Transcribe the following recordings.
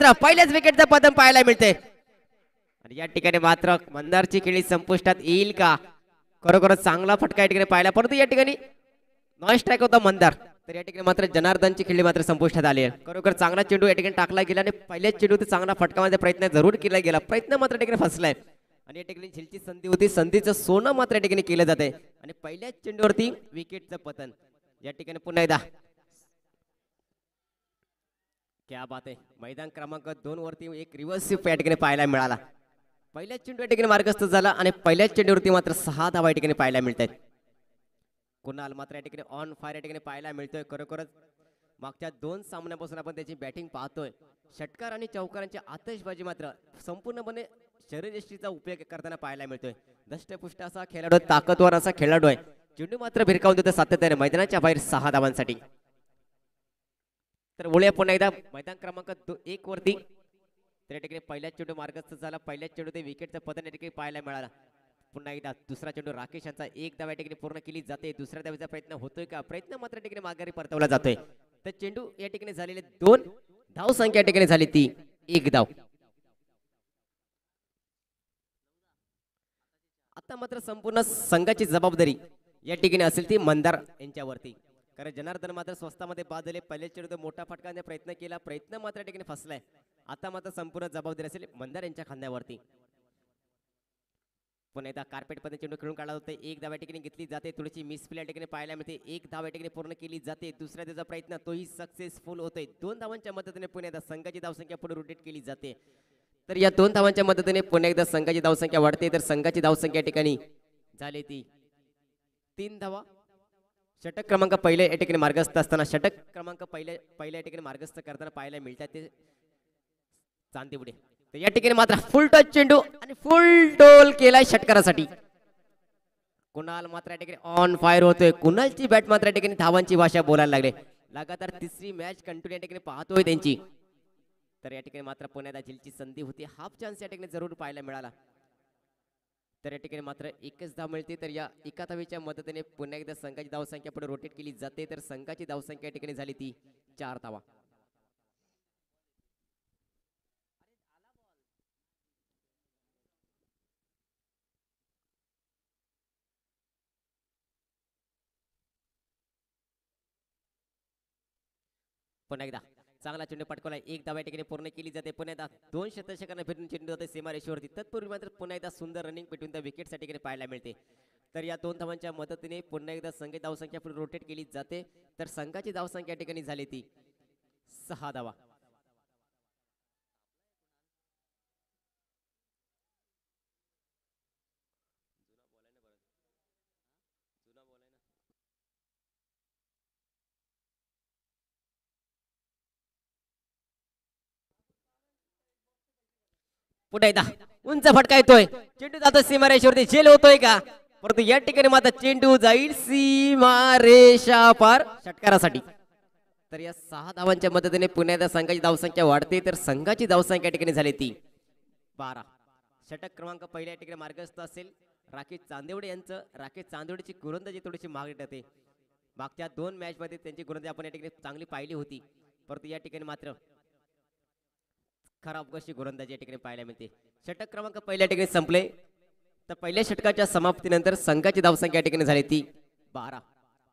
मात्र पहिल्याच विकेटचं पतन पाहायला मिळते आणि या ठिकाणी मात्र मंदारची खेळी संपुष्टात येईल का खरोखरच चांगला फटका या ठिकाणी पाहिला परंतु या ठिकाणी नॉन स्ट्राईक होता मंदार तर या ठिकाणी मात्र जनार्दनची खेळी मात्र संपुष्टात आली आहे खरोखर चांगला चेंडू या ठिकाणी टाकला गेला आणि पहिल्याच चेंडू ते चांगला फटकामध्ये प्रयत्न जरूर केला गेला प्रयत्न मात्र या ठिकाणी फसलाय आणि या ठिकाणी झेलची संधी होती संधीचं सोनं मात्र या ठिकाणी केलं जाते आणि पहिल्याच चेंडूवरती विकेटचं पतन या ठिकाणी पुन्हा एकदा क्या बात आहे मैदान क्रमांक 2 वरती एक रिव्हर्स स्वीप या ठिकाणी पाहायला मिळाला पहिल्याच चेंडू या ठिकाणी मार्गस्थ झाला आणि पहिल्याच चेंडूवरती मात्र 6 धावा या ठिकाणी पाहायला मिळतात कुणाल मात्र या ठिकाणी ऑन फायर या ठिकाणी पाहायला मिळतोय खरोखरच मागच्या 2 सामन्यापासून आपण त्याची बॅटिंग पाहतोय षटकार आणि चौकारांची आतषबाजी मात्र संपूर्णपणे शरीरयष्टीचा उपयोग करताना पाहायला मिळतोय दष्टपुष्ट असा खेळाडू ताकदवर असा खेळाडू आहे चेंडू मात्र भिरकावून देतो सातत्याने मैदानाच्या बाहेर 6 धावांसाठी तर वळूया पुन्हा एकदा मैदान क्रमांक 1 वरती तर या ठिकाणी पहिल्याच चेंडू मार्गस्थ झाला पहिल्याच चेंडू ते विकेटचं पतन या ठिकाणी पाहायला मिळाला पुन्हा एकदा दुसरा चेंडू राकेश यांचा एक धाव या ठिकाणी पूर्ण केली जाते दुसऱ्या धावेचा प्रयत्न होतोय का प्रयत्न मात्र या ठिकाणी माघारी परतवला जातोय तर चेंडू या ठिकाणी झालेले 2 धाव संख्या या ठिकाणी झाली ती 1 धाव आता मात्र संपूर्ण संघाची जबाबदारी या ठिकाणी असेल ती मंदार यांच्यावरती कारण जनार्दन मात्र स्वस्तामध्ये बाद झाले पहिले चेंडू मोठा फटकाने प्रयत्न केला प्रयत्न मात्र या ठिकाणी फसलाय आता मात्र संपूर्ण जबाबदारी असेल मंदार यांच्या खांद्यावरती पुन्हा एकदा कार्पेट मध्ये चेंडू खेळून काढला होता एक धाव या ठिकाणी घेतली जाते थोडीशी मिसफिल या ठिकाणी पाहायला मिळते एक धाव या ठिकाणी पूर्ण केली जाते दुसऱ्या त्याचा प्रयत्न तोही सक्सेसफुल होतोय 2 धावांच्या मदतीने पुन्हा एकदा संघाची धावसंख्या पुढे रोटेट केली जाते तर या 2 धावांच्या मदतीने पुन्हा एकदा संघाची धावसंख्या वाढते तर संघाची धावसंख्या या ठिकाणी झाली ती 3 धावा षटक क्रमांक पहिले या ठिकाणी मार्गस्थ असताना षटक क्रमांक पहिल्या या ठिकाणी मार्गस्थ करताना पाहायला मिळतात ते चांदीपुढे तर या ठिकाणी मात्र फुल टच चेंडू आणि फुल टोल केलाय षटकारासाठी कुणाल मात्र या ठिकाणी ऑन फायर होतोय कुणालची बॅट मात्र या ठिकाणी धावांची भाषा बोलायला लागले लगातार तिसरी मॅच कंटिन्यू या ठिकाणी पाहतोय त्यांची तर या ठिकाणी मात्र पुण्याला झेलची संधी होती हाफ चान्स या ठिकाणी जरूर पाहायला मिळाला तर या ठिकाणी मात्र एकच धाव मिळते तर या एका धावेच्या मदतीने पुन्हा एकदा संघाची धावसंख्या पुढे रोटेट केली जाते तर संघाची धावसंख्या या ठिकाणी झाली ती 4 धावा पुन्हा एकदा चांगला चेंडू पटकवला एक धाव या ठिकाणी पूर्ण केली जाते पुन्हा एकदा 2 शतषकांना भेटून चेंडू जाते सीमारेषेवरती तत्पूर्वी मात्र पुन्हा एकदा सुंदर रनिंग बिटवीन द विकेट साठी पाहायला मिळते तर या 2 धावांच्या मदतीने पुन्हा एकदा संघाची धावसंख्या पुढे रोटेट केली जाते तर संघाची धावसंख्या या ठिकाणी झाली ती 6 धावा पुन्हा एकदा उंच फटका येतोय चेंडू जातो सीमारेषेवरती झेल होतोय का परंतु या ठिकाणी मात्र चेंडू जाईल सीमारेषा पार षटकारासाठी तर या 6 धावांच्या मदतीने पुन्हा एकदा संघाची धावसंख्या वाढते तर संघाची धावसंख्या या ठिकाणी झाली ती 12 षटक क्रमांक पहिल्या या ठिकाणी मार्गस्थ असेल राकेश चांदेवडे यांचं राकेश चांदेवडेची गोलंदाजी थोडीशी मागे ठरते मागच्या 2 मॅच मध्ये त्यांची गोलंदाजी आपण या ठिकाणी चांगली पाहिली होती परंतु या ठिकाणी मात्र खराब कशी गोलंदाजी या ठिकाणी पाहायला मिळते षटक क्रमांक पहिल्या ठिकाणी संपले तर पहिल्या षटकाच्या समाप्तीनंतर संघाची धावसंख्या या ठिकाणी झाली ती 12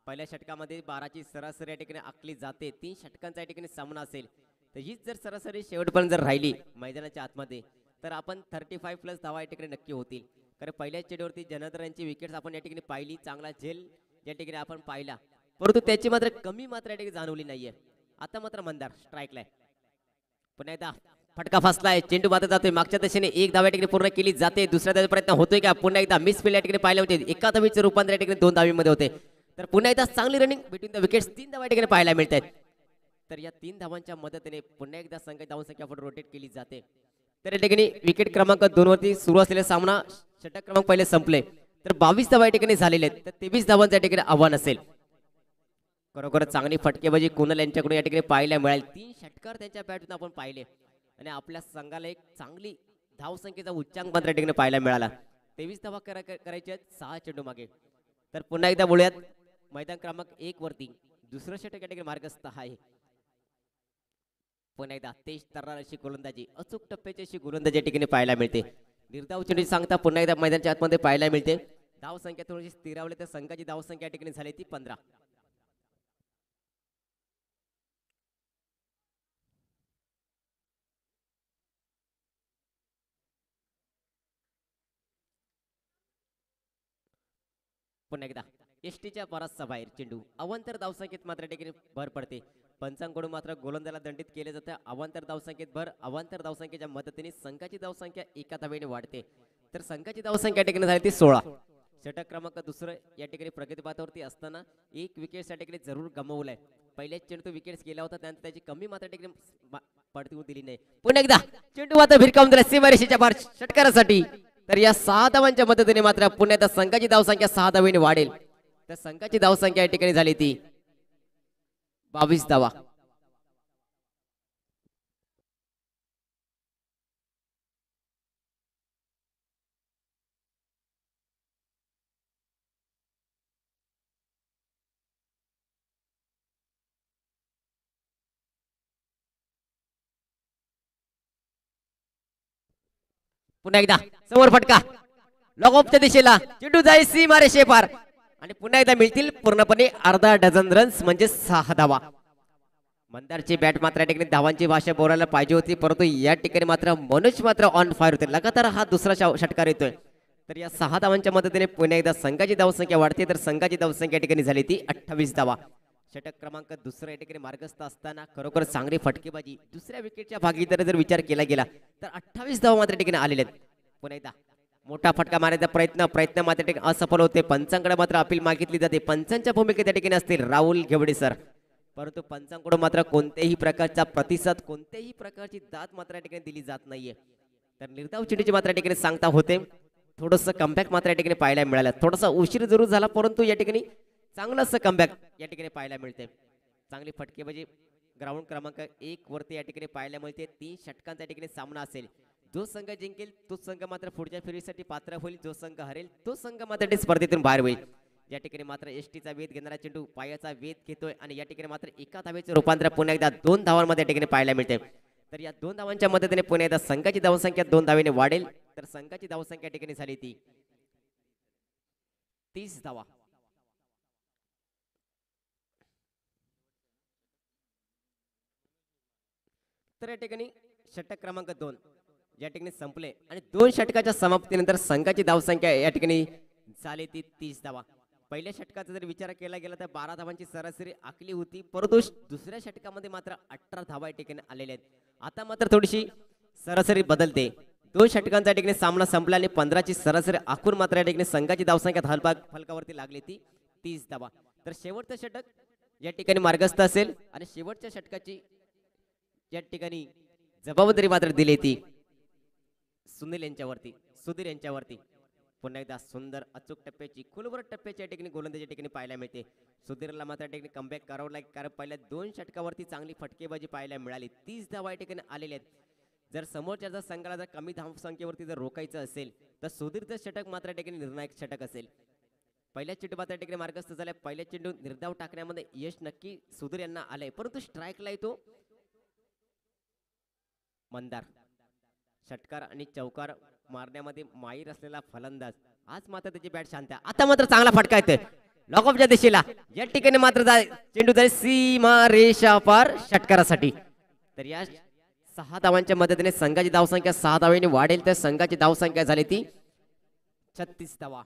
पहिल्या षटकामध्ये 12ची सरासरी या ठिकाणी आखली जाते 3 षटकांचा या ठिकाणी सामना असेल तर हीच जर सरासरी शेवटपर्यंत जर राहिली मैदानाच्या आतमध्ये तर आपण 35 प्लस धावा या ठिकाणी नक्की होतील कारण पहिल्याच चेंडूवरती जनार्दन यांची विकेट्स आपण या ठिकाणी पाहिली चांगला झेल या ठिकाणी आपण पाहिला परंतु त्याची मात्र कमी मात्र या ठिकाणी जाणवली नाहीये आता मात्र मंदार स्ट्राईकला पुन्हा एकदा फटका फसलाय चेंडू मात्र जातोय मागच्या दिशेने एक धाव या ठिकाणी पूर्ण केली जाते दुसऱ्या धावेचा प्रयत्न होतोय का पुन्हा एकदा मिस फील्ड या ठिकाणी पाहायला होते एका धावेचे रूपांतर या ठिकाणी 2 धावीमध्ये होते तर पुन्हा एकदा चांगली रनिंग बिटवीन द विकेट्स 3 धावा या ठिकाणी पाहायला मिळतात तर या 3 धावांच्या मदतीने पुन्हा एकदा संघाची धावसंख्या पुढे रोटेट केली जाते तर या ठिकाणी विकेट क्रमांक 2 वरती सुरू असलेला सामना षटक क्रमांक पहिले संपले तर 22 धावा या ठिकाणी झालेले आहेत तर 23 धावांचं या ठिकाणी आव्हान असेल खरोखर चांगली फटकेबाजी कुणाल यांच्याकडून या ठिकाणी पाहायला मिळाली 3 षटकार त्यांच्या बॅटून आपण पाहिले आणि आपल्या संघाला एक चांगली धावसंख्येचा उच्चांक मात्र या ठिकाणी पाहायला मिळाला 23 धावा करायचे 6 चेंडू मागे तर पुन्हा एकदा बोलूयात मैदान क्रमांक 1 वरती दुसरं षटक या ठिकाणी मार्गस्थ आहे पुन्हा एकदा तेज तर्रार अशी गोलंदाजी, अचूक टप्प्याची अशी गोलंदाजी या ठिकाणी पाहायला मिळते. निर्धाव चेंडू सांगता पुन्हा एकदा मैदानाच्या आतमध्ये पाहायला मिळते. धाव संख्या थोडीशी स्थिरावली तर संघाची धाव संख्या या ठिकाणी झाली ती 15. पुन्हा एकदा एसटीच्या बराचसा बाहेर चेंडू अवांतर धावसंख्येत मात्र ठिकाणी भर पडते. पंचांकडून मात्र गोलंदाला दंडित केले जाते. अवांतर धावसंख्येत भर, अवांतर धावसंख्येच्या मदतीने संघाची धावसंख्या एका धावेने वाढते. तर संघाची धावसंख्या या ठिकाणी झाली ती 16. षटक क्रमांक दुसरं या ठिकाणी प्रगतीपथावरती असताना एक विकेट या ठिकाणी जरूर गमावलाय. पहिल्याच चेंडू विकेट गेला होता, त्यानंतर त्याची कमी मात्र ठिकाणी पडती दिली नाही. पुन्हा एकदा चेंडू मात्र भिरकावून दिला सीमारेषेच्या बाहेर षटकारासाठी. तर या 6 धावांच्या मदतीने मात्र पुन्हा एकदा संघाची धावसंख्या 6 धावेने वाढेल. तर संघाची धावसंख्या या ठिकाणी झाली ती 22 धावा. पुन्हा एकदा समोर फटका लॉग ऑफच्या दिशेला चेंडू जाईल सीमारेषे पार आणि पुन्हा एकदा मिळतील पूर्णपणे अर्धा डझन रन्स म्हणजे 6 धावा. मंदारची बॅट मात्र या ठिकाणी धावांची भाषा बोलायला पाहिजे होती, परंतु या ठिकाणी मात्र मनोज मात्र ऑन फायर होते. लगातार हा दुसरा षटकार येतोय. तर या 6 धावांच्या मदतीने पुन्हा एकदा संघाची धावसंख्या वाढते. तर संघाची धावसंख्या या ठिकाणी झाली ती 28 धावा. षटक क्रमांक दुसरा या ठिकाणी मार्गस्थ असताना खरोखर चांगली फटकेबाजी दुसऱ्या विकेटच्या भागीदारी जर विचार केला गेला तर 28 धावा मात्र ठिकाणी आलेले आहेत. पुन्हा एकदा मोठा फटका मारण्याचा प्रयत्न मात्र ठिकाणी असफल होते. पंचांकडे मात्र अपील मागितली जाते. पंचांच्या भूमिकेत त्या ठिकाणी असतील राहुल घेवडे सर, परंतु पंचांकडून मात्र कोणत्याही प्रकारचा प्रतिसाद, कोणत्याही प्रकारची दाद मात्र या ठिकाणी दिली जात नाहीये. तर निर्धाव चेंडूची मात्र या ठिकाणी सांगता होते. थोडंसं कमबॅक मात्र या ठिकाणी पाहायला मिळालं. थोडासा उशीर जरूर झाला, परंतु या ठिकाणी चांगलं असं कमबॅक या ठिकाणी पाहायला मिळते. चांगली फटकेबाजी ग्राउंड क्रमांक 1 वरती या ठिकाणी पाहायला मिळते. 3 षटकांचा या ठिकाणी सामना असेल. जो संघ जिंकेल तो संघ मात्र पुढच्या फेरीसाठी पात्र होईल. जो संघ हरेल तो संघ मात्र स्पर्धेतून बाहेर होईल. या ठिकाणी मात्र एसटीचा वेध घेणारा चेंडू पायाचा वेध घेतोय आणि या ठिकाणी मात्र एका धावेचे रूपांतर पुन्हा एकदा 2 धावांमध्ये या ठिकाणी पाहायला मिळते. तर या 2 धावांच्या मदतीने पुन्हा एकदा संघाची धावसंख्या 2 धावेने वाढेल. तर संघाची धावसंख्या या ठिकाणी झाली ती 30 धावा. तर या ठिकाणी षटक क्रमांक 2 या ठिकाणी संपले आणि 2 षटकाच्या समाप्तीनंतर संघाची धावसंख्या या ठिकाणी झाली ती 30 धावा. पहिल्या षटकाचा जर विचार केला गेला तर 12 धावांची सरासरी आखली होती, परंतु दुसऱ्या षटकामध्ये मात्र 18 धावा या ठिकाणी आलेल्या आहेत. आता मात्र थोडीशी सरासरी बदलते. 2 षटकांचा या ठिकाणी सामना संपला आणि 15ची सरासरी आखून मात्र या ठिकाणी संघाची धावसंख्या फलकावरती लागली ती 30 धावा. तर शेवटचं षटक या ठिकाणी मार्गस्थ असेल आणि शेवटच्या षटकाची या ठिकाणी जबाबदारी मात्र दिली ती सुधीर यांच्यावरती. पुन्हा एकदा सुंदर अचूक टप्प्याची खोलवर टप्प्याची या ठिकाणी गोलंदाजी या ठिकाणी पाहायला मिळते. सुधीरला मात्र ठिकाणी कमबॅक करावं लागेल, कारण पहिल्या 2 षटकावरती चांगली फटकेबाजी पाहायला मिळाली. 30 धावा या ठिकाणी आलेल्या आहेत. जर समोरच्या संघाला जर कमी धावसंख्येवरती जर रोखायचं असेल तर सुधीरचं षटक मात्र या ठिकाणी निर्णायक षटक असेल. पहिल्या चेंडू मात्र ठिकाणी मार्गस्थ झाल्या. पहिल्या चेंडू निर्धाव टाकण्यामध्ये यश नक्की सुधीर यांना आलंय, परंतु स्ट्राईकला येतो मंदार. षटकार आणि चौकार मारण्यामध्ये माहीर असलेला फलंदाज आज मात्र त्याची बॅट शांत आहे. आता मात्र चांगला फटका येतोय लॉक ऑफच्या दिशेला. या ठिकाणी मात्र चेंडू जाईल सीमा रेषा पार षटकारासाठी. तर या 6 धावांच्या मदतीने संघाची धावसंख्या 6 धावेने वाढेल. तर संघाची धावसंख्या झाली ती 36 धावा.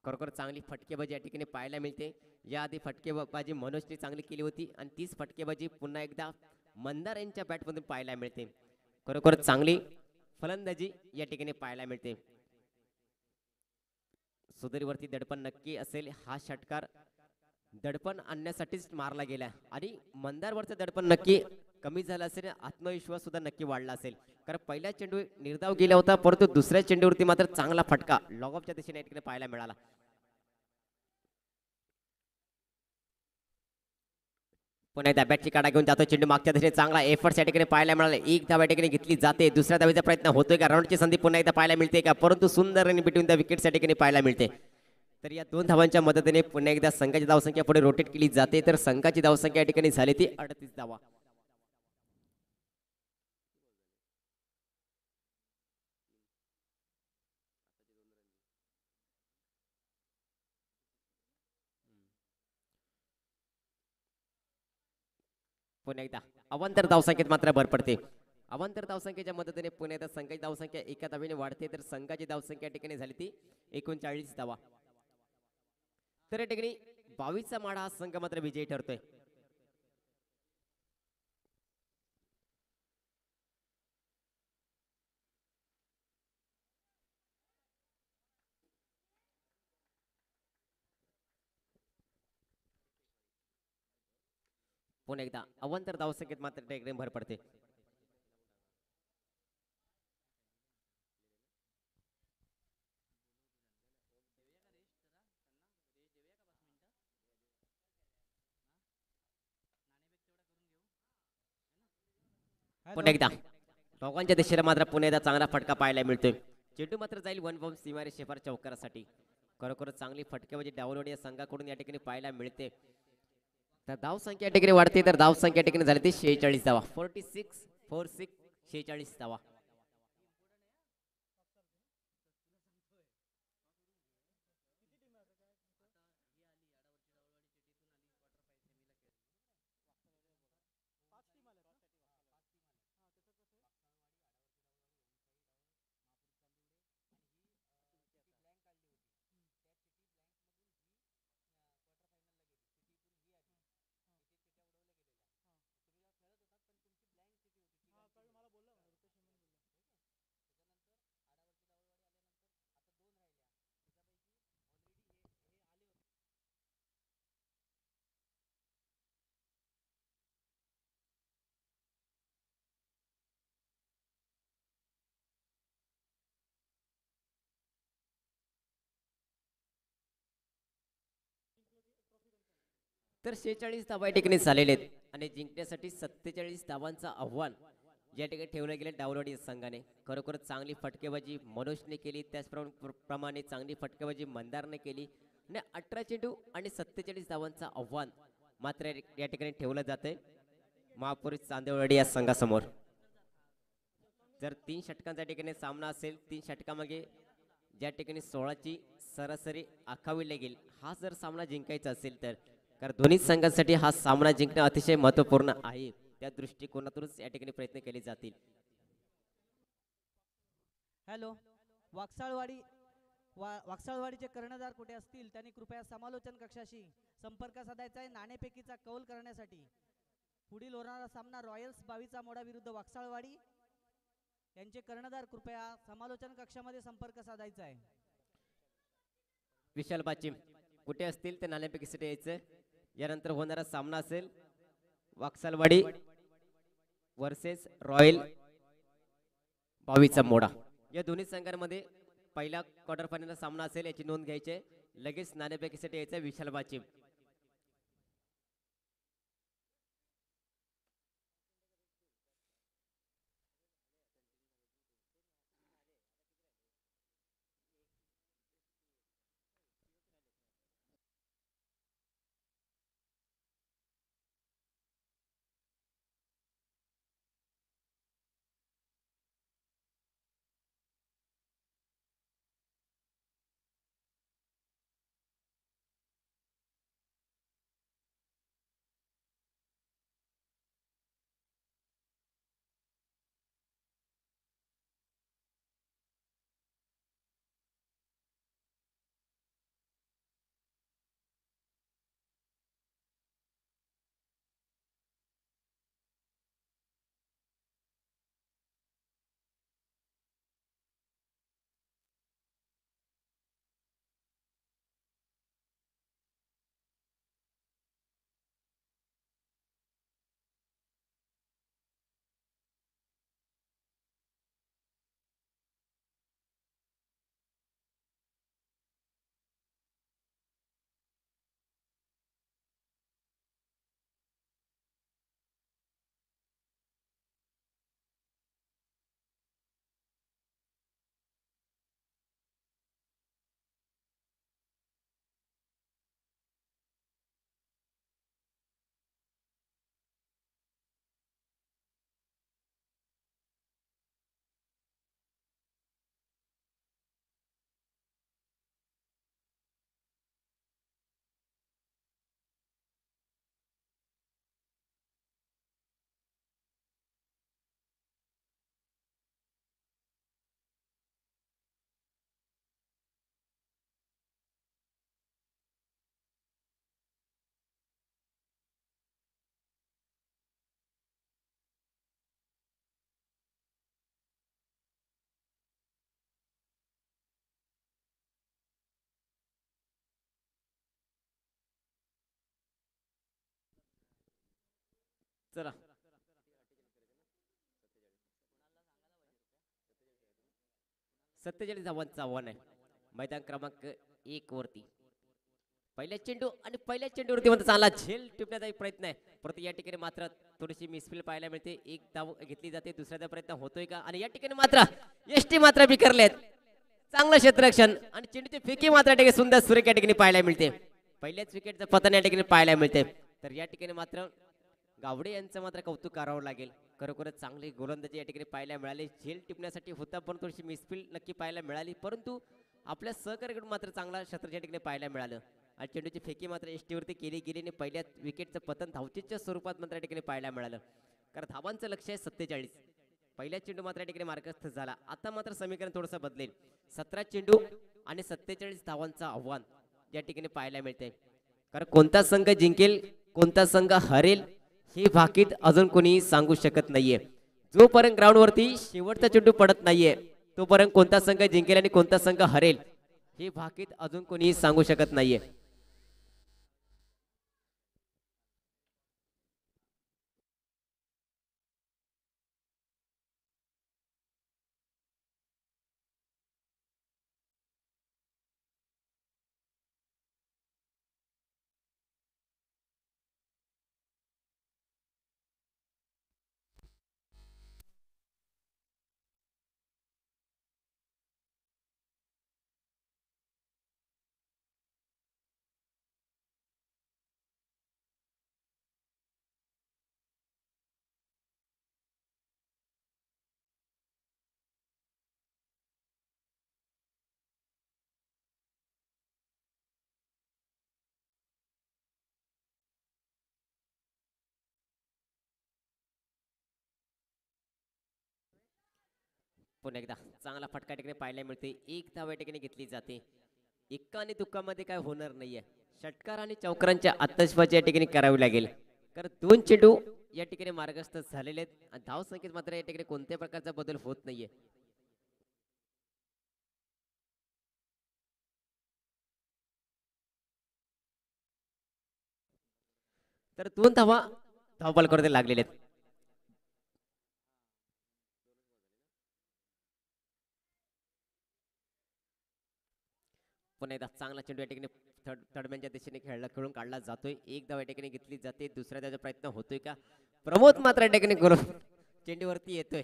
खरोखर चांगली फटकेबाजी या ठिकाणी पाहायला मिळते. याआधी फटकेबाजी मनोजने चांगली केली होती आणि तीच फटकेबाजी पुन्हा एकदा मंदार यांच्या बॅटमधून पाहायला मिळते. खरोखर चांगली फलंदाजी या ठिकाणी पाहायला मिळते. सुधीरवरती दडपण नक्की असेल. हा षटकार दडपण आणण्यासाठीच मारला गेला आणि मंदारवरचं दडपण नक्की कमी झालं असेल. आत्मविश्वास सुद्धा नक्की वाढला असेल, कारण पहिला चेंडू निर्धाव गेला होता, परंतु दुसऱ्या चेंडूवरती मात्र चांगला फटका लॉग ऑफच्या दिशेने या ठिकाणी पाहायला मिळाला. पुन्हा एकदा बॅटची काढा घेऊन जातो चेंडू मागच्या दिशेने. चांगला एफर्ट्स या ठिकाणी पाहायला मिळाला. एक धाव या ठिकाणी घेतली जाते. दुसऱ्या धावेचा प्रयत्न होतोय का, राऊंडची संधी पुन्हा एकदा पाहायला मिळते का, परंतु सुंदर आणि बिटवीन द विकेट्स या ठिकाणी पाहायला मिळते. तर या 2 धावांच्या मदतीने पुन्हा एकदा संघाची धावसंख्या पुढे रोटेट केली जाते. तर संघाची धावसंख्या या ठिकाणी झाली ती 38 धावा. पुन्हा एकदा अवांतर धावसंख्येत मात्र भर पडते. अवांतर धावसंख्येच्या मदतीने पुन्हा एकदा संघाची धावसंख्या एका धावेने वाढते, तर संघाची धावसंख्या या ठिकाणी झाली ती 39 धावा. तर या ठिकाणी 22चा माडा हा संघ मात्र विजयी ठरतोय. पुन्हा एकदा अवांतर धावसंख्येत मात्र त्या ठिकाणी भर पडते. पुन्हा एकदा दोघांच्या दिशेला मात्र पुन्हा एकदा चांगला फटका पाहायला मिळतोय. चेंडू मात्र जाईल वन बॉम्ब सीमारे शेफार चौकारासाठी. खरोखरच चांगली फटकेबाजी डावलवड या संघाकडून या ठिकाणी पाहायला मिळते. तर धाव संख्या या ठिकाणी वाढते, तर धाव संख्या या ठिकाणी झाली ती 46 धावा. 46 46 धावा. तर 46 धावा या ठिकाणी झालेले आहेत आणि जिंकण्यासाठी 47 धावांचं आव्हान या ठिकाणी ठेवलं गेलं डावलवाडी संघाने. खरोखरच चांगली फटकेबाजी मनोजने केली, त्याचप्रमाणे चांगली फटकेबाजी मंदारने केली आणि 18 चेंडू आणि 47 धावांचं आव्हान मात्र या ठिकाणी ठेवलं जातंय महापुरुष चांदेवाडी या संघासमोर. जर 3 षटकांचा ठिकाणी सामना असेल, 3 षटकामागे ज्या ठिकाणी 16ची सरासरी आखावी लागेल, हा जर सामना जिंकायचा असेल तर कारण दोन्ही संघांसाठी हा सामना जिंकणं अतिशय महत्त्वपूर्ण आहे. त्या दृष्टिकोनातूनच या ठिकाणी प्रयत्न केले जातील. हॅलो, वाकसाळवाडी वाकसाळवाडीचे कर्णधार कुठे असतील त्यांनी कृपया समालोचन कक्षाशी संपर्क साधायचा आहे नाणेफेकीचा कौल करण्यासाठी. पुढील होणारा सामना रॉयल्स 22चा मोडा विरुद्ध वाकसाळवाडी. यांचे कर्णधार कृपया समालोचन कक्षामध्ये संपर्क साधायचा आहे. विशाल बाचिम कुठे असतील ते नाणेफेकीसाठी यायचं. यानंतर होणारा सामना असेल वाकसालवाडी वर्सेस रॉयल 22चा मोडा. या दोन्ही संघांमध्ये पहिला क्वार्टर फायनल सामना असेल, याची नोंद घ्यायची. लगेच नाणेफेकीसाठी यायचं विशाल बाचिम. चला 47 धावांचं आव्हान आहे मैदान क्रमांक 1 वरती. पहिल्या चेंडू आणि पहिल्या चेंडूवरती म्हणता चांगला झेल टिपण्याचा एक प्रयत्न आहे, परंतु या ठिकाणी मात्र थोडीशी मिसफील पाहायला मिळते. एक धाव घेतली जाते, दुसऱ्याचा प्रयत्न होतोय का, आणि या ठिकाणी मात्र एसटी मात्र बिखरलेत. चांगलं क्षेत्ररक्षण आणि चेंडूची फेकी मात्र या ठिकाणी सुंदर सुरेख या ठिकाणी पाहायला मिळते. पहिल्याच विकेटचं पतन या ठिकाणी पाहायला मिळते. तर या ठिकाणी मात्र गावडे यांचं मात्र कौतुक करावं लागेल. खरोखरच चांगली गोलंदाजी या ठिकाणी पाहायला मिळाली. झेल टिपण्यासाठी होता पण थोडीशी मिसफील नक्की पाहायला मिळाली, परंतु आपल्या सहकार्याकडून मात्र चांगला क्षेत्र या ठिकाणी पाहायला मिळालं. आणि चेंडूची फेकी मात्र एसटीवरती केली गेली आणि पहिल्या विकेटचं पतन धावचीच्या स्वरूपात मात्र या ठिकाणी पाहायला मिळालं. कारण धावांचं लक्ष आहे 47. पहिल्या चेंडू मात्र या ठिकाणी मार्गस्थ झाला. आता मात्र समीकरण थोडंसं बदलेल. 17 चेंडू आणि 47 धावांचं आव्हान या ठिकाणी पाहायला मिळते. कारण कोणता संघ जिंकेल कोणता संघ हरेल हे भाकीत अजून कोणी सांगू शकत नाहीये. जोपर्यंत ग्राउंडवरती शेवटचा चेंडू पडत नाहीये तोपर्यंत कोणता संघ जिंकेल आणि कोणता संघ हरेल हे भाकीत अजून कोणी सांगू शकत नाहीये. पुन्हा एकदा चांगला फटका ठिकाणी पाहायला मिळते. एक धाव या ठिकाणी घेतली जाते. एका आणि दुःखामध्ये काय होणार नाहीये. षटकार आणि चौकारांच्या आतषबाजी या ठिकाणी करावी लागेल. कारण 2 चेंडू या ठिकाणी मार्गस्थ झालेले आहेत आणि धाव संख्येत मात्र या ठिकाणी कोणत्याही प्रकारचा बदल होत नाहीये. तर 2 धावा धावबाल करते लागलेले आहेत. पुन्हा एकदा चांगला चेंडू या ठिकाणी थर्डमॅनच्या दिशेने खेळून काढला जातोय. एक धाव या ठिकाणी घेतली जाते. दुसऱ्या धावचा प्रयत्न होतोय का, प्रमोद मात्र या ठिकाणी चेंडूवरती येतोय.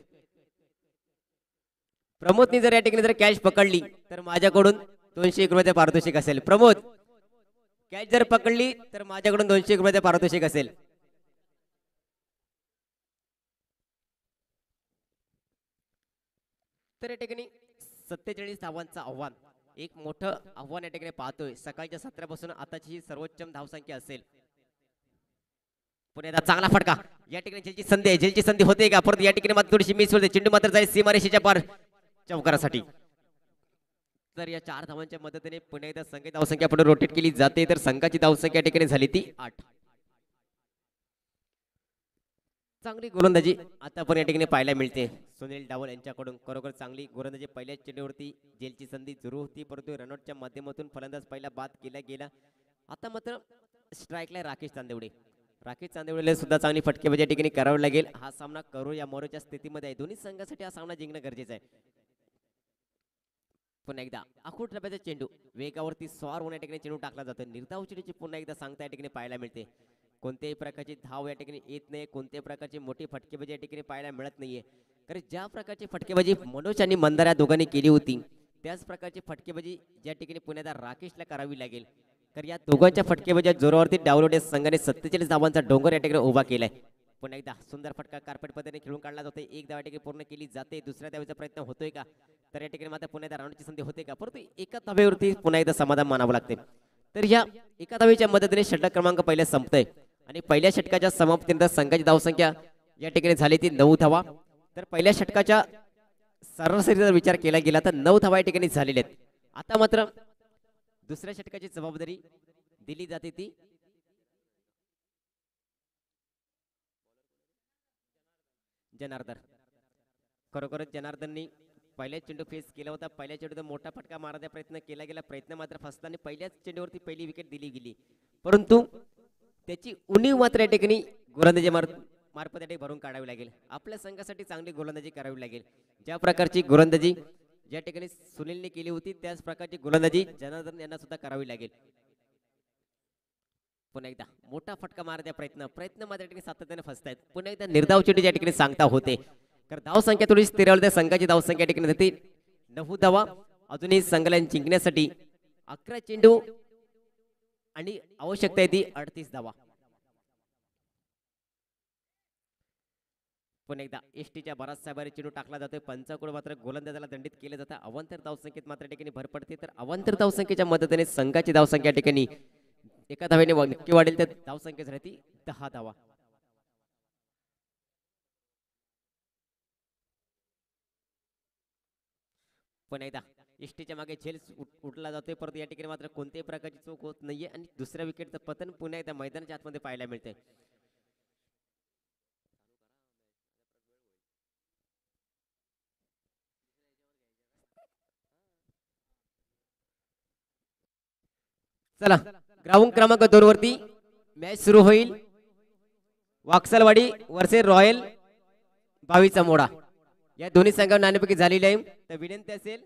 प्रमोदनी जर या ठिकाणी जर कॅच पकडली तर माझ्याकडून 201 रुपयाचे पारितोषिक असेल. प्रमोद कॅच जर पकडली तर माझ्याकडून 201 रुपयाचे पारितोषिक असेल. तर या ठिकाणी 47 धावांचं आव्हान, एक मोठं आव्हान या ठिकाणी पाहतोय. सकाळच्या 17 पासून आताची ही सर्वोच्च धावसंख्या असेल. पुन्हा एकदा चांगला फटका या ठिकाणी झेलची संधी आहे. झेलची संधी होते का, परत या ठिकाणी मात्र थोडीशी मिस होते. चेंडू मात्र जाईल सीमारेषेच्या पार चौकारासाठी. तर या 4 धावांच्या मदतीने पुन्हा एकदा संघ धावसंख्या पुढे रोटेट केली जाते. तर संघाची धावसंख्या या ठिकाणी झाली ती 8. चांगली गोलंदाजी आता पण या ठिकाणी पाहायला मिळते सुनील डावल यांच्याकडून. खरोखर चांगली गोलंदाजी. पहिल्या चेंडूवरती जेलची संधी सुरू होती, परंतु रनआउटच्या माध्यमातून फलंदाज पहिला बाद केला गेला. आता मात्र स्ट्राईकला राकेश चांदेवडे. राकेश चांदेवडेला सुद्धा चांगली फटकेबाजी या ठिकाणी करावी लागेल. हा सामना करू या मोरोच्या स्थितीमध्ये आहे. दोन्ही संघासाठी हा सामना जिंकणं गरजेचं आहे. पुन्हा एकदा आखूट रब्याचा चेंडू वेगावरती स्वार होण्या ठिकाणी चेंडू टाकला जातो. निर्धाव चेंडूची पुन्हा एकदा सांगता या ठिकाणी पाहायला मिळते. कोणत्याही प्रकारची धाव या ठिकाणी येत नाही. कोणत्याही प्रकारची मोठी फटकेबाजी या ठिकाणी पाहायला मिळत नाहीये. कारण ज्या प्रकारची फटकेबाजी मनोज आणि मंदार या दोघांनी केली होती त्याच प्रकारची फटकेबाजी ज्या ठिकाणी पुण्यात राकेशला करावी लागेल. तर या दोघांच्या फटकेबाजी जोरावरती डावलोडे संघाने 47 धावांचा डोंगर या ठिकाणी उभा केलाय. पुन्हा एकदा सुंदर फटका कार्पेट पद्धतीने खेळून काढला जातोय. एक धाव या ठिकाणी पूर्ण केली जाते. दुसऱ्या धावेचा प्रयत्न होतोय का, तर या ठिकाणी मात्र पुन्हा एकदा राऊंडची संधी होते का, परंतु एका धावेवरती पुन्हा एकदा समाधान मानावं लागते. तर या एका धावेच्या मदतीने षटक क्रमांक पहिल्या संपतोय आणि पहिल्या षटकाच्या समाप्तीनंतर संघाची धावसंख्या या ठिकाणी झाली ती 9 धावा. तर पहिल्या षटकाच्या सरासरीचा विचार केला गेला तर 9 धावा या ठिकाणी झालेल्या आहेत. आता मात्र दुसऱ्या षटकाची जबाबदारी दिली जाते ती जनार्दन. खरोखरच जनार्दननी पहिल्या चेंडू फेस केला होता. पहिल्या चेंडूचा मोठा फटका मारण्याचा प्रयत्न केला गेला. प्रयत्न मात्र फसताना पहिल्याच चेंडूवरती पहिली विकेट दिली गेली, परंतु त्याची उणीव मात्र या ठिकाणी गोलंदाजी मार्फत या ठिकाणी भरून काढावी लागेल. आपल्या संघासाठी चांगली गोलंदाजी करावी लागेल. ज्या प्रकारची गोलंदाजी ज्या ठिकाणी सुनीलने केली होती त्याच प्रकारची गोलंदाजी जनार्दन यांना सुद्धा करावी लागेल. पुन्हा एकदा मोठा फटका मारण्याचा प्रयत्न मात्र या ठिकाणी सातत्याने फसतायत. पुन्हा एकदा निर्धाव चेंडू या ठिकाणी सांगता होते. तर धाव संख्या थोडी स्थिरावली तर संघाची धाव संख्या या ठिकाणी होती 9 धावा. अजूनही संघाला जिंकण्यासाठी 11 चेंडू आणि आवश्यकता आहे ती 38 धावा. पुन्हा एकदा एसटीच्या बराचसा बारी चेंडू टाकला जातोय. पंचाकडून मात्र गोलंदाजाला दंडित केलं जातं. अवांतर धावसंख्येत मात्र या ठिकाणी भर पडते. तर अवांतर धावसंख्येच्या मदतीने संघाची धावसंख्या या ठिकाणी एका धावेने नक्की वाढेल. तर धावसंख्या झाली ती 10 धावा. पुन्हा एकदा एसटीच्या मागे झेल उठला जातोय. परंतु या ठिकाणी मात्र कोणत्याही प्रकारची चूक होत नाहीये आणि दुसऱ्या विकेटचं पतन पुन्हा एकदा मैदानाच्या आतमध्ये पाहायला मिळते. चला ग्राउंड क्रमांक 2 वरती मॅच सुरू होईल. वाकसलवाडी वर्सेस रॉयल बावीचा मोडा या दोन्ही संघावर नाणेफेक झालेली आहे. तर विनंती असेल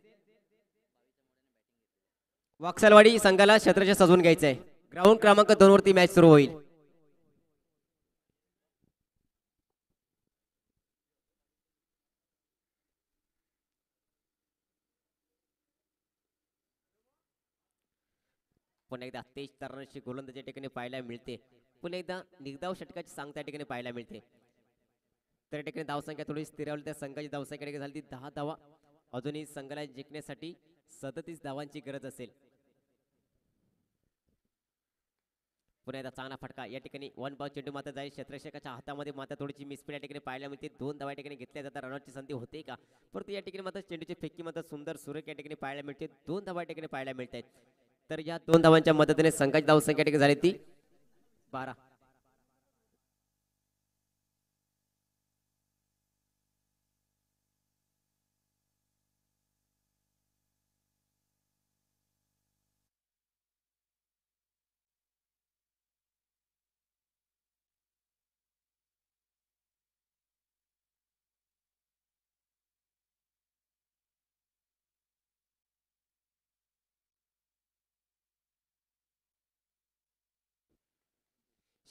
वाकसलवाडी संघाला क्षेत्ररक्षण सजवून घ्यायचं आहे. ग्राउंड क्रमांक 2 वरती मॅच सुरू होईल. पुन्हा एकदा तेज तरुणाची गोलंदाजी ठिकाणी पाहायला मिळते. पुन्हा एकदा निर्धाव षटकाची सांगता ठिकाणी पाहायला मिळते. तर ठिकाणी धावसंख्या थोडी स्थिरावली त्या संघाची धावसंख्या झाली 10 धावा. अजूनही संघाला जिंकण्यासाठी 37 धावांची गरज असेल. पुन्हा एकदा चांगला फटका या ठिकाणी 1 बॉल चेंडू मात्र जाईल क्षेत्ररक्षकाच्या हातामध्ये. मात्र थोडीशी मिसफीड या ठिकाणी पाहायला मिळते. 2 धावा या ठिकाणी घेतल्या जातात. रनआउटची संधी होते का परंतु या ठिकाणी मात्र चेंडूची फेकी मात्र सुंदर सुरेख या ठिकाणी पाहायला मिळते. 2 धावा या ठिकाणी पाहायला मिळत आहेत. तर या 2 धावांच्या मदतीने संघाची धावसंख्या ठिकाणी झाली ती 12.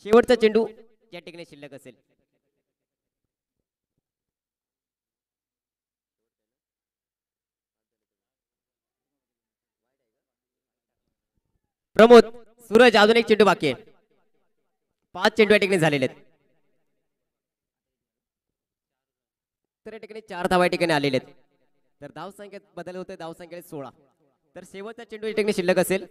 शेवटचा चेंडू या ठिकाणी शिल्लक असेल. प्रमोद सूरज अजून एक चेंडू बाकी आहे. 5 चेंडू या ठिकाणी झालेले आहेत. तर या ठिकाणी 4 धावा या ठिकाणी आलेले आहेत. तर धाव संख्येत बदल होते. धाव संख्येत 16. तर शेवटचा चेंडू या ठिकाणी शिल्लक असेल.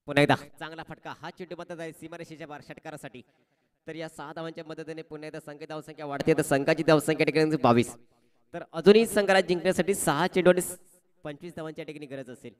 पुन्हा एकदा चांगला फटका हा चेंडू मात्र जाईल सीमारेषेच्या बाहेर षटकारासाठी. तर या 6 धावांच्या मदतीने पुन्हा एकदा संघाची धावसंख्या वाढते. तर संघाची धावसंख्या ठिकाणी 22. तर अजूनही संघाला जिंकण्यासाठी 6 चेंडू आणि 25 धावांच्या ठिकाणी गरज असेल.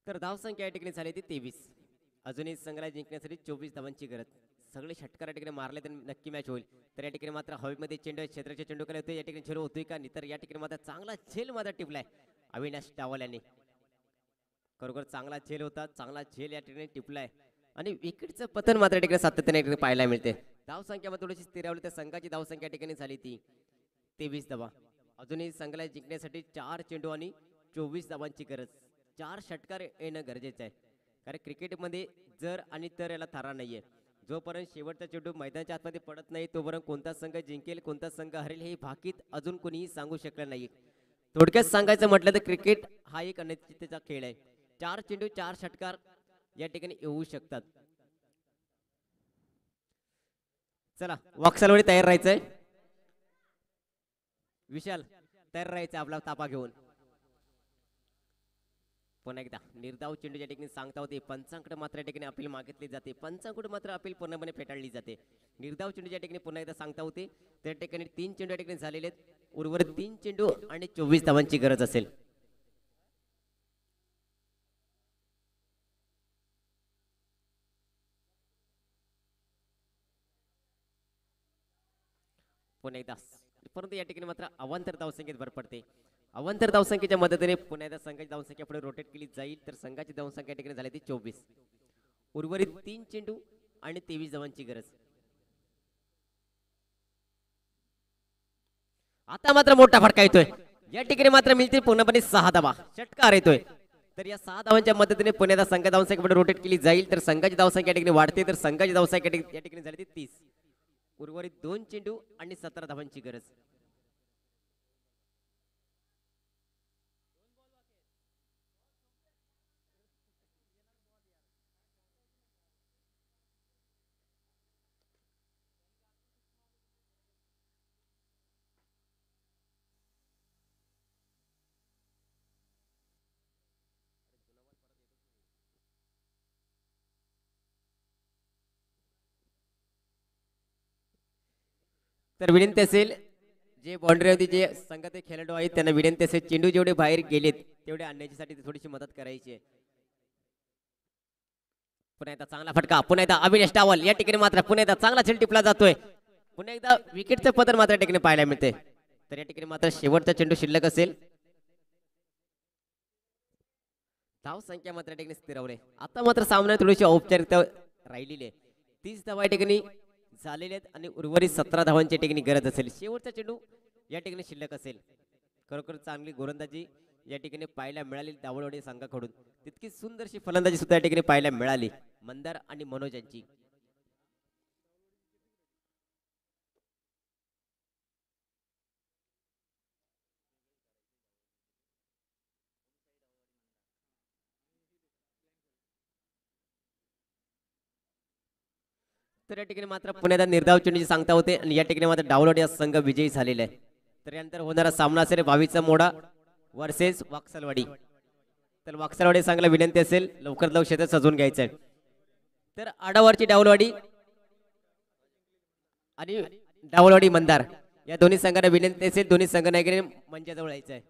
तर धावसंख्या या ठिकाणी झाली ती 23. अजूनही संघाला जिंकण्यासाठी 24 धावांची गरज. सगळे षटकार या ठिकाणी मारले तर नक्की मॅच होईल. तर या ठिकाणी मात्र हवेमध्ये चेंडू क्षेत्राच्या चेंडूकडे होते, या ठिकाणी झेल होतोय का नाही, तर या ठिकाणी मात्र चांगला झेल मात्र टिपलाय अविनाश टावल यांनी. खरोखर चांगला झेल होता, चांगला झेल या ठिकाणी टिपलाय आणि विकेटचं पतन मात्र या ठिकाणी सातत्याने या ठिकाणी पाहायला मिळते. धावसंख्यामध्ये थोडीशी स्थिरावली तर संघाची धावसंख्या या ठिकाणी झाली ती 23 धावा. अजूनही संघाला जिंकण्यासाठी 4 चेंडू आणि 24 धावांची गरज. 4 षटकार येणं गरजेचं आहे, कारण क्रिकेटमध्ये जर आणि तर याला थारा नाहीये. जोपर्यंत शेवटचा चेंडू मैदानाच्या आतमध्ये पडत नाही तोपर्यंत कोणता संघ जिंकेल कोणता संघ हरेल हे भाकीत अजून कोणीही सांगू शकलं नाही. थोडक्यात सांगायचं म्हटलं तर क्रिकेट हा एक अनिश्चिततेचा खेळ आहे. 4 चेंडू 4 षटकार या ठिकाणी येऊ शकतात. चला वाकसालवाडी तयार राहायचंय. विशाल तयार राहायचं आपला तापा घेऊन. पुन्हा एकदा निर्धाव चेंडू या ठिकाणी सांगता होते, पंचांकडे मात्र या ठिकाणी अपील मागितली जाते, पंचांकडे मात्र अपील पूर्णपणे फेटाळली जाते. निर्धाव चेंडू या ठिकाणी पुन्हा एकदा सांगता होते, त्या ठिकाणी 3 चेंडू या ठिकाणी झालेले आहेत. उर्वरित 3 चेंडू आणि 24 धावांची गरज असेल. पुन्हा एकदा परंतु या ठिकाणी मात्र अवांतर धावसंख्येत भर पडते. अवांतर धावसंख्येच्या मदतीने पुन्हा एकदा संघाची धावसंख्या पुढे रोटेट केली जाईल, तर संघाची धावसंख्या या ठिकाणी झाली ती 24. उर्वरित 3 चेंडू आणि 23 धावांची गरज. आता मात्र मोठा फटका येतोय, या ठिकाणी मात्र मिळतील पूर्णपणे 6 धावा. षटकार येतोय, तर या 6 धावांच्या मदतीने पुन्हा एकदा संघ धावसंख्या पुढे रोटेट केली जाईल, तर संघाची धावसंख्या या ठिकाणी वाढते, तर संघाची धावसंख्या या ठिकाणी झाली ती 30. उर्वरित 2 चेंडू आणि 17 धावांची गरज. तर विनंती असेल जे बाउंड्रीवरती जे संघाचे खेळाडू आहेत त्यांना विनंती असेल, चेंडू जेवढे बाहेर गेलेत तेवढे आणण्यासाठी थोडीशी मदत करायची आहे. पुन्हा एकदा चांगला फटका, पुन्हा एकदा अविनाश टावल या ठिकाणी मात्र पुन्हा एकदा चांगला झेल टिपला जातोय. पुन्हा एकदा विकेटचं पतन मात्र या ठिकाणी पाहायला मिळते. तर या ठिकाणी मात्र शेवटचा चेंडू शिल्लक असेल. धाव संख्या मात्र या ठिकाणी स्थिरावले. आता मात्र सामन्यात थोडीशी औपचारिकता राहिलेली आहे. 30 धावा या ठिकाणी झालेले आहेत आणि उर्वरित 17 धावांची या ठिकाणी गरज असेल. शेवटचा चेंडू या ठिकाणी शिल्लक असेल. खरोखर चांगली गोलंदाजी या ठिकाणी पाहायला मिळाली दावळवाडी संघाकडून. तितकी सुंदरशी फलंदाजी सुद्धा या ठिकाणी पाहायला मिळाली मंदार आणि मनोज यांची. तर या ठिकाणी मात्र पुण्यात निर्धाव चेंडूची सांगता होते आणि या ठिकाणी मात्र डावलवाडी संघ विजयी झालेला आहे. तर यानंतर होणारा सामना असेल 22चा मोडा वर्सेस वाकसलवाडी. तर वाकसलवाडी संघाला विनंती असेल लवकर लवकर क्षेत्र सजवून घ्यायचं आहे. तर आडावरची डावलवाडी आणि डावलवाडी मंदार या दोन्ही संघांना विनंती असेल, दोन्ही संघांना मंचाजवळ यायचं आहे.